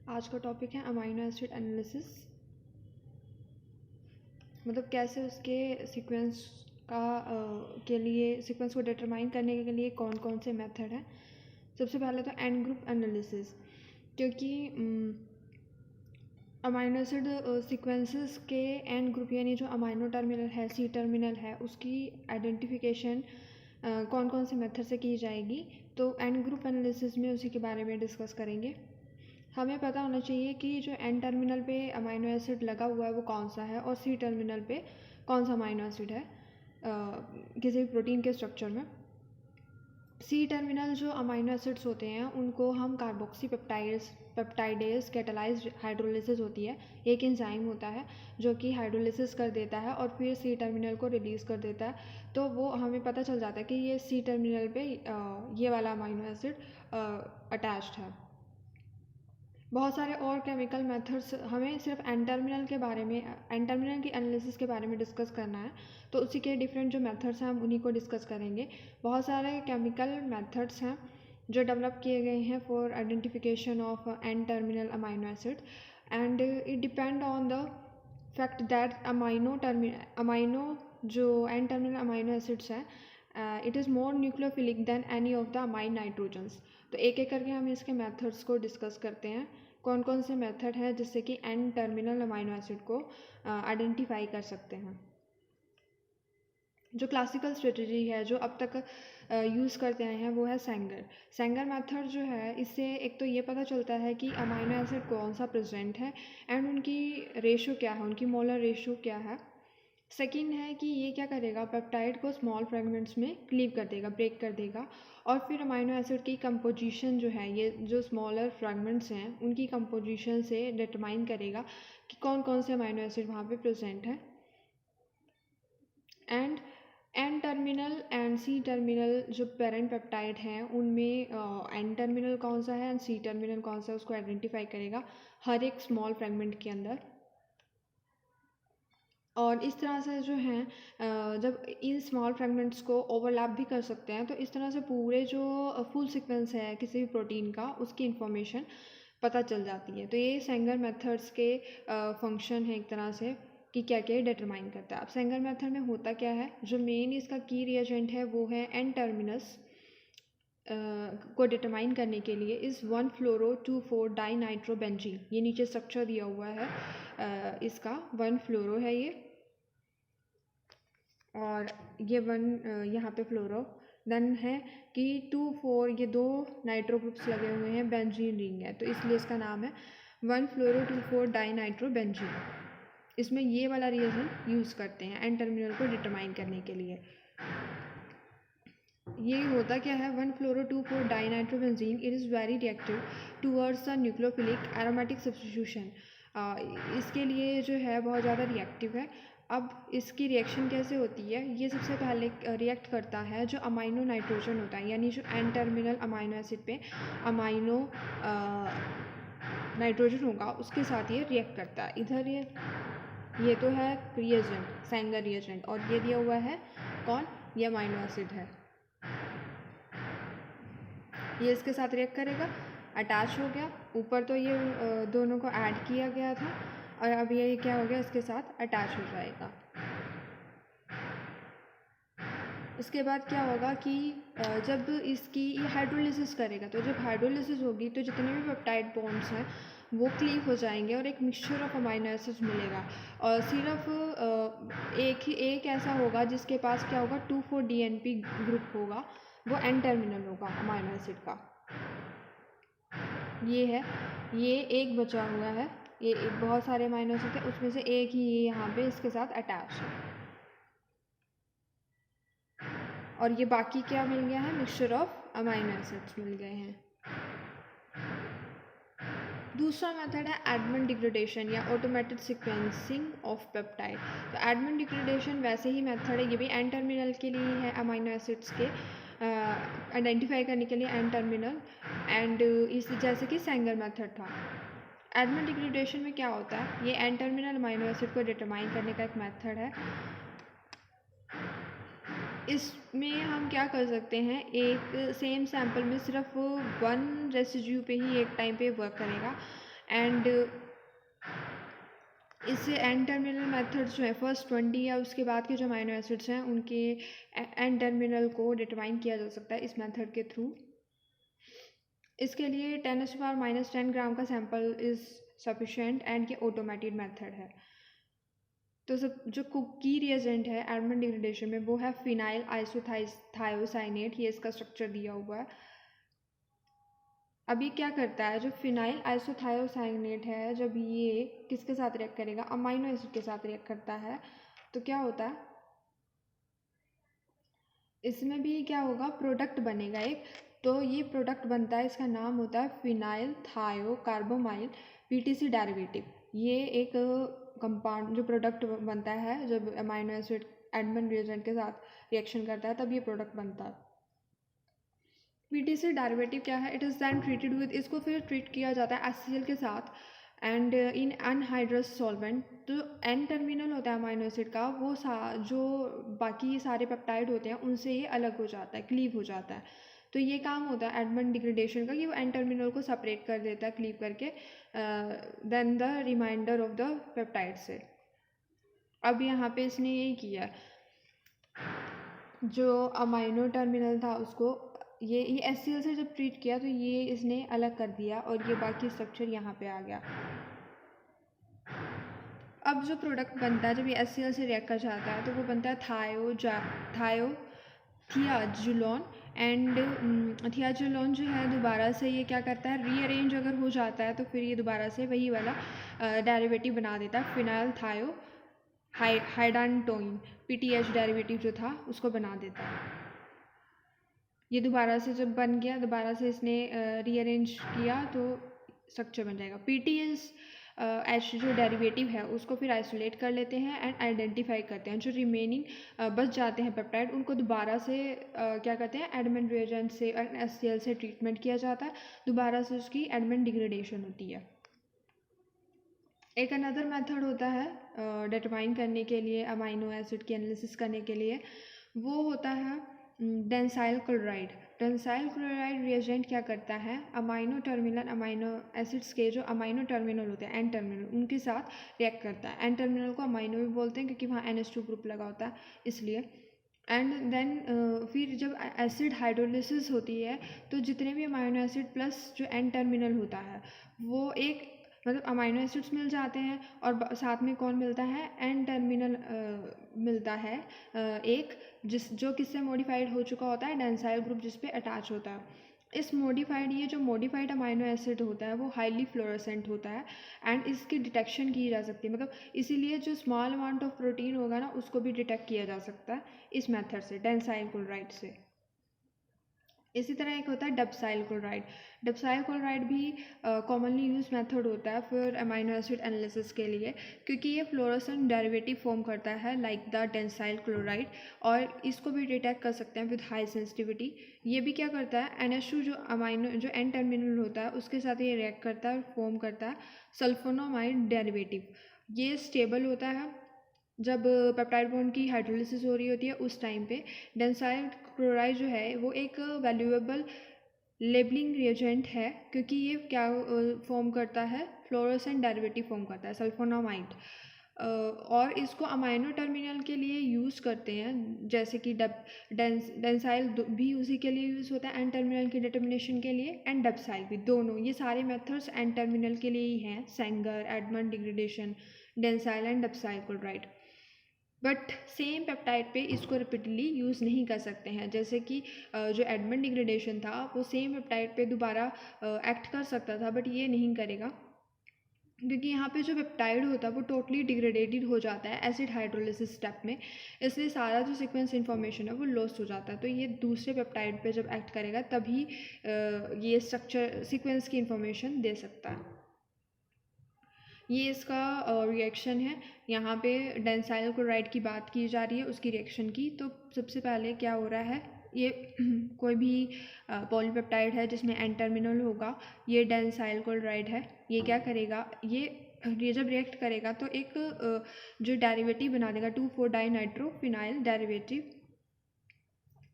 आज का टॉपिक है अमाइनो एसिड एनालिसिस। मतलब कैसे उसके सीक्वेंस का के लिए सीक्वेंस को डिटरमाइन करने के लिए कौन कौन से मेथड हैं। सबसे पहले तो एंड ग्रुप एनालिसिस, क्योंकि अमाइनो एसिड सीक्वेंसेस के एंड ग्रुप यानी जो अमाइनो टर्मिनल है, सी टर्मिनल है, उसकी आइडेंटिफिकेशन कौन कौन से मेथड से की जाएगी। तो एंड ग्रुप एनालिसिस में उसी के बारे में डिस्कस करेंगे। हमें पता होना चाहिए कि जो एन टर्मिनल पे अमाइनो एसिड लगा हुआ है वो कौन सा है और सी टर्मिनल पे कौन सा अमाइनो एसिड है किसी भी प्रोटीन के स्ट्रक्चर में। सी टर्मिनल जो अमाइनो एसिड्स होते हैं उनको हम कार्बोक्सी पेप्टाइडेज कैटालाइज्ड हाइड्रोलिसिस होती है, एक एंजाइम होता है जो कि हाइड्रोलिसिस कर देता है और फिर सी टर्मिनल को रिलीज़ कर देता है। तो वो हमें पता चल जाता है कि ये सी टर्मिनल पे ये वाला अमाइनो एसिड अटैच्ड है। बहुत सारे और केमिकल मेथड्स, हमें सिर्फ एन टर्मिनल के बारे में, एन टर्मिनल की एनालिसिस के बारे में डिस्कस करना है, तो उसी के डिफरेंट जो मेथड्स हैं हम उन्हीं को डिस्कस करेंगे। बहुत सारे केमिकल मेथड्स हैं जो डेवलप किए गए हैं for identification of N terminal amino acid, and it depend on the fact that amino जो एन टर्मिनल अमाइनो एसिड्स हैं it is more nucleophilic than any of the amine nitrogens. तो एक एक करके हम इसके मेथड्स को डिस्कस करते हैं, कौन कौन से मेथड हैं जिससे कि एन टर्मिनल अमाइनो एसिड को आइडेंटिफाई कर सकते हैं। जो क्लासिकल स्ट्रेटजी है जो अब तक यूज़ करते आए हैं वो है सेंगर मेथड। जो है इससे एक तो ये पता चलता है कि अमाइनो एसिड कौन सा प्रेजेंट है एंड उनकी रेशो क्या है, उनकी मोलर रेशो क्या है। सेकेंड है कि ये क्या करेगा, पेप्टाइड को स्मॉल फ्रेगमेंट्स में क्लीव कर देगा, ब्रेक कर देगा, और फिर अमाइनो एसिड की कंपोजिशन जो है, ये जो स्मॉलर फ्रेगमेंट्स हैं उनकी कंपोजिशन से डिटरमाइन करेगा कि कौन कौन से अमाइनो एसिड वहाँ पे प्रेजेंट है। And N terminal and C terminal जो पेरेंट पेप्टाइड हैं उनमें एन टर्मिनल कौन सा है एंड सी टर्मिनल कौन सा है उसको आइडेंटिफाई करेगा हर एक स्मॉल फ्रेगमेंट के अंदर। और इस तरह से जो हैं जब इन स्मॉल फ्रेगमेंट्स को ओवरलैप भी कर सकते हैं तो इस तरह से पूरे जो फुल सीक्वेंस है किसी भी प्रोटीन का उसकी इन्फॉर्मेशन पता चल जाती है। तो ये सेंगर मेथड्स के फंक्शन है एक तरह से कि क्या क्या डिटरमाइन करता है। अब सेंगर मेथड में होता क्या है, जो मेन इसका की रिएजेंट है वो है एन टर्मिनस को डिटरमाइन करने के लिए इस 1,फ्लोरो-2,4-डाइनाइट्रोबेंजीन, ये नीचे स्ट्रक्चर दिया हुआ है इसका 1 फ्लोरो है ये, और ये 1 यहाँ पे फ्लोरो, देन है कि 2,4 ये 2 नाइट्रो ग्रुप्स लगे हुए हैं, बेंजीन रिंग है तो इसलिए इसका नाम है 1,फ्लोरो-2,4-डाइनाइट्रोबेंजीन। इसमें ये वाला रिएजेंट यूज़ करते हैं एन टर्मिनल को डिटरमाइन करने के लिए। ये होता क्या है, one fluoro two four dinitrobenzene it is very reactive towards the nucleophilic aromatic substitution. इसके लिए जो है बहुत ज़्यादा रिएक्टिव है। अब इसकी रिएक्शन कैसे होती है, ये सबसे पहले रिएक्ट करता है जो अमाइनो नाइट्रोजन होता है, यानी जो एन टर्मिनल अमाइनो एसिड पे अमाइनो नाइट्रोजन होगा उसके साथ ये रिएक्ट करता है। इधर ये तो है रिएजेंट, सेंगर रिएजेंट, और ये दिया हुआ है कौन, ये अमाइनो एसिड है, ये इसके साथ रिएक्ट करेगा, अटैच हो गया। ऊपर तो ये दोनों को ऐड किया गया था और अब ये क्या हो गया, इसके साथ अटैच हो जाएगा। इसके बाद क्या होगा कि जब इसकी ये हाइड्रोलिसिस करेगा, तो जब हाइड्रोलिसिस होगी तो जितने भी पेप्टाइड बॉन्ड्स हैं वो क्लीव हो जाएंगे और एक मिक्सचर ऑफ अमाइनो एसिड्स मिलेगा। और सिर्फ एक ऐसा होगा जिसके पास क्या होगा, 2,4-DNP ग्रुप होगा, वो एन टर्मिनल होगा अमाइनो एसिड का। ये है, ये एक बचा हुआ है, ये बहुत सारे अमाइनो एसिड थे उसमें से एक ही यहाँ पे इसके साथ अटैच है, और ये बाकी क्या मिल गया है, मिक्सचर ऑफ अमाइनो एसिड्स मिल गए हैं। दूसरा मेथड है एडमंड डिग्रेडेशन या ऑटोमेटेड सीक्वेंसिंग ऑफ पेप्टाइड। तो एडमंड डिग्रेडेशन वैसे ही मेथड है, ये भी एन टर्मिनल के लिए है, अमाइनो एसिड्स के आइडेंटिफाई करने के लिए एन टर्मिनल, एंड इस जैसे कि सेंगर मेथड था। एडमंड डिग्रेडेशन में क्या होता है, ये एन टर्मिनल अमाइनो एसिड को डिटरमाइन करने का एक मेथड है। इसमें हम क्या कर सकते हैं, एक सेम सैंपल में सिर्फ 1 रेसिड्यू पे ही एक टाइम पे वर्क करेगा, एंड इससे एन टर्मिनल मेथड्स जो है फर्स्ट 20 या उसके बाद के जो अमाइनो एसिड्स हैं उनके एन टर्मिनल को डिटरमाइन किया जा सकता है इस मेथड के थ्रू। इसके लिए 10⁻⁻10 ग्राम का सैंपल इज़ सफिशेंट एंड ये ऑटोमेटेड मेथड है। तो सब जो की रिएजेंट है एडमंड डिग्रेडेशन में वो है फिनाइल आइसोथायोसाइनेट, ये इसका स्ट्रक्चर दिया हुआ है। अब ये क्या करता है, जो फिनाइल आइसोथायोसाइनेट है जब ये किसके साथ रिएक्ट करेगा, अमाइनो एसिड के साथ रिएक्ट करता है तो क्या होता है, इसमें भी क्या होगा, प्रोडक्ट बनेगा एक। तो ये प्रोडक्ट बनता है, इसका नाम होता है फिनाइल थायोकार्बोमाइल पीटीसी डेरिवेटिव। ये एक कंपाउंड जो प्रोडक्ट बनता है जब अमाइनो एसिड एडमंड रिएजेंट के साथ रिएक्शन करता है तब ये प्रोडक्ट बनता है। पीटीसी डेरिवेटिव क्या है, it is then treated with, इसको फिर ट्रीट किया जाता है HCl के साथ एंड इन अनहाइड्रस सॉल्वेंट। तो एन टर्मिनल होता है अमाइनो एसिड का, वो जो बाकी सारे पेप्टाइड होते हैं उनसे ये अलग हो जाता है, क्लीव हो जाता है। तो ये काम होता है एडमंड डिग्रेडेशन का कि वो एन टर्मिनल को सेपरेट कर देता है क्लीव करके then the remainder of the peptide से। अब यहाँ पे इसने यही किया, जो अमाइनो टर्मिनल था उसको ये HCl से जब ट्रीट किया तो ये इसने अलग कर दिया और ये बाकी स्ट्रक्चर यहाँ पे आ गया। अब जो प्रोडक्ट बनता है जब ये HCl से रिएक्ट कर जाता है तो वो बनता है थियाजुलोन एंड थियाजुलोन जो है दोबारा से ये क्या करता है, रीअरेंज अगर हो जाता है तो फिर ये दोबारा से वही वाला डेरिवेटिव बना देता है, फिनाइल थायो हाइडानटोइन PTH डेरिवेटिव जो था उसको बना देता है। ये दोबारा से जब बन गया, दोबारा से इसने रीअरेंज किया तो स्ट्रक्चर बन जाएगा। PTH जो डेरिवेटिव है उसको फिर आइसोलेट कर लेते हैं एंड आइडेंटिफाई करते हैं। जो रिमेनिंग बच जाते हैं पेप्टाइड उनको दोबारा से क्या करते हैं, एडमंड रिएजेंट से HCl से ट्रीटमेंट किया जाता है, दोबारा से उसकी एडमंड डिग्रेडेशन होती है। एक अनदर मेथड होता है डिटरमाइन करने के लिए, अमाइनो एसिड की एनालिसिस करने के लिए, वो होता है डेंसाइल क्लोराइड। डेंसाइल क्लोराइड रिएजेंट क्या करता है, अमाइनो टर्मिनल अमाइनो एसिड्स के जो अमाइनो टर्मिनल होते हैं एन टर्मिनल उनके साथ रिएक्ट करता है। एन टर्मिनल को अमाइनो भी बोलते हैं क्योंकि वहाँ NH2 ग्रुप लगा होता है इसलिए। एंड देन फिर जब एसिड हाइड्रोलिसिस होती है तो जितने भी अमाइनो एसिड प्लस जो एन टर्मिनल होता है वो एक मतलब अमाइनो एसिड्स मिल जाते हैं और साथ में कौन मिलता है, एन टर्मिनल मिलता है एक जो किससे मॉडिफाइड हो चुका होता है, डेंसाइल ग्रुप जिस पे अटैच होता है। इस ये जो मॉडिफाइड अमाइनो एसिड होता है वो हाईली फ्लोरोसेंट होता है एंड इसकी डिटेक्शन की जा सकती है, मतलब इसीलिए जो स्मॉल अमाउंट ऑफ प्रोटीन होगा ना उसको भी डिटेक्ट किया जा सकता है इस मेथड से, डेंसाइल क्लोराइड से। इसी तरह एक होता है डबसाइल क्लोराइड। डबसाइल क्लोराइड भी कॉमनली यूज मेथड होता है फिर अमाइनो एसिड एनालिसिस के लिए, क्योंकि ये फ्लोरोसेंट डेरिवेटिव फॉर्म करता है लाइक द डेंसाइल क्लोराइड और इसको भी डिटेक्ट कर सकते हैं विद हाई सेंसिटिविटी। ये भी क्या करता है, NH2 जो एन टर्मिनल होता है उसके साथ ये रिएक्ट करता है और फॉर्म करता है सल्फोनामाइड डेरिवेटिव। ये स्टेबल होता है जब पेप्टाइड बॉन्ड की हाइड्रोलिसिस हो रही होती है उस टाइम पे। डेंसाइल क्लोराइड जो है वो एक वैल्यूएबल लेबलिंग रिएजेंट है क्योंकि ये क्या फॉर्म करता है, फ्लोरोसेंट डेरिवेटिव फॉर्म करता है सल्फोनामाइड, और इसको अमाइनो टर्मिनल के लिए यूज़ करते हैं जैसे कि डेंसाइल भी उसी के लिए यूज़ होता है एन टर्मिनल की डिटर्मिनेशन के लिए, एंड डबसाइल भी, दोनों ये सारे मेथड्स एन टर्मिनल के लिए ही हैं, Sanger, Edman degradation, dansyl and dabsyl chloride. But same peptide पे इसको रिपीटली यूज़ नहीं कर सकते हैं, जैसे कि जो एडमंड डिग्रेडेशन था वो सेम पेप्टाइड पे दोबारा एक्ट कर सकता था बट ये नहीं करेगा क्योंकि यहाँ पे जो पेप्टाइड होता है वो टोटली डिग्रेडेटेड हो जाता है एसिड हाइड्रोलिसिस स्टेप में, इसलिए सारा जो सीक्वेंस इन्फॉर्मेशन है वो लॉस्ट हो जाता है। तो ये दूसरे पेप्टाइड पे जब एक्ट करेगा तभी ये स्ट्रक्चर सीक्वेंस की इन्फॉर्मेशन दे सकता है। ये इसका रिएक्शन है। यहाँ पे डेंसाइल क्लोराइड की बात की जा रही है उसकी रिएक्शन की। तो सबसे पहले क्या हो रहा है, ये कोई भी पॉलीपेप्टाइड है जिसमें एन टर्मिनल होगा, ये डेंसाइल क्लोराइड है, ये क्या करेगा, ये जब रिएक्ट करेगा तो एक जो डेरिवेटिव बना देगा 2,4-डाइनाइट्रोफिनाइल डेरिवेटिव,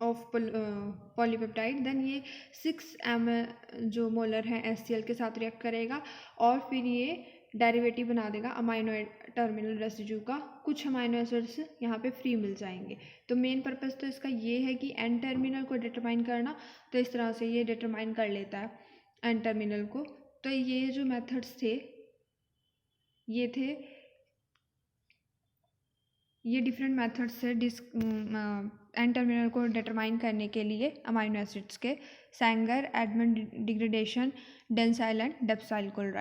ऑफ पॉलीपेप्टाइड, देन ये 6 जो मोलर है HCl के साथ रिएक्ट करेगा और फिर ये डेरिवेटिव बना देगा अमाइनो टर्मिनल रेसिड्यू का। कुछ अमाइनो एसिड्स यहाँ पे फ्री मिल जाएंगे। तो मेन पर्पस तो इसका ये है कि एन टर्मिनल को डिटरमाइन करना। तो इस तरह से ये डिटरमाइन कर लेता है एन टर्मिनल को। तो ये जो मेथड्स थे ये डिफरेंट मेथड्स से एन टर्मिनल को डिटरमाइन करने के लिए अमाइनो एसिड्स के, Sanger, Edman degradation, dansyl and dabsyl chloride.